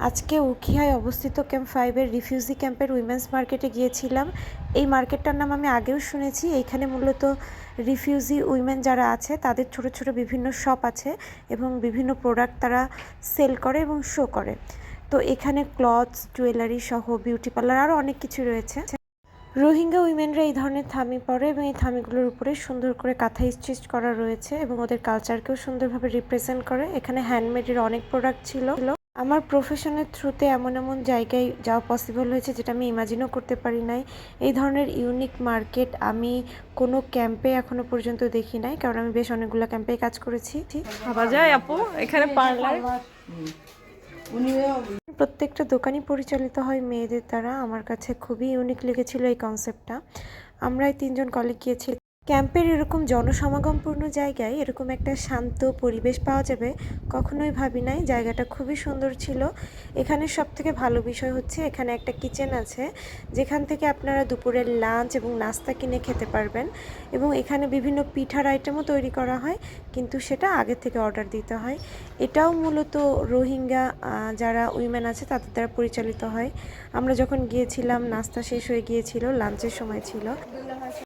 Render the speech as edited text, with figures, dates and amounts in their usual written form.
আজকে উখিয়ায় অবস্থিত ক্যাম্প 5 এর রিফিউজি ক্যাম্পের উইমেন্স মার্কেটে গিয়েছিলাম। এই মার্কেটটার নাম আমি আগেও শুনেছি। এইখানে মূলত রিফিউজি উইমেন যারা আছে তাদের ছোট ছোট বিভিন্ন শপ আছে এবং বিভিন্ন প্রোডাক্ট তারা সেল করে এবং শো করে। তো এখানে ক্লথস, জুয়েলারি সহ বিউটি পার্লার আরও অনেক কিছু রয়েছে। রোহিঙ্গা উইমেনরা এই ধরনের থামি পরে এবং এই থামিগুলোর উপরে সুন্দর করে কাঁথা স্টিচ করা রয়েছে এবং ওদের কালচারকেও সুন্দরভাবে রিপ্রেজেন্ট করে। এখানে হ্যান্ডমেডের অনেক প্রোডাক্ট ছিল। আমার প্রফেশনের থ্রুতে এমন এমন জায়গায় যাওয়া পসিবল হয়েছে যেটা আমি ইমাজিনও করতে পারি নাই। এই ধরনের ইউনিক মার্কেট আমি কোনো ক্যাম্পে এখনো পর্যন্ত দেখি নাই, কারণ আমি বেশ অনেকগুলো ক্যাম্পে কাজ করেছি। ভাবা যায় আপু এখানে পার্লার প্রত্যেকটা দোকানই পরিচালিত হয় মেয়েদের দ্বারা। আমার কাছে খুবই ইউনিক লেগেছিল এই কনসেপ্টটা। আমরা এই 3 জন কলিগ গিয়েছি। ক্যাম্পের এরকম জনসমাগমপূর্ণ জায়গায় এরকম একটা শান্ত পরিবেশ পাওয়া যাবে কখনোই ভাবি নাই। জায়গাটা খুবই সুন্দর ছিল। এখানে সবথেকে ভালো বিষয় হচ্ছে এখানে একটা কিচেন আছে, যেখান থেকে আপনারা দুপুরের লাঞ্চ এবং নাস্তা কিনে খেতে পারবেন এবং এখানে বিভিন্ন পিঠার আইটেমও তৈরি করা হয়, কিন্তু সেটা আগে থেকে অর্ডার দিতে হয়। এটাও মূলত রোহিঙ্গা যারা উইমেন আছে তাদের দ্বারা পরিচালিত হয়। আমরা যখন গিয়েছিলাম নাস্তা শেষ হয়ে গিয়েছিল, লাঞ্চের সময় ছিল।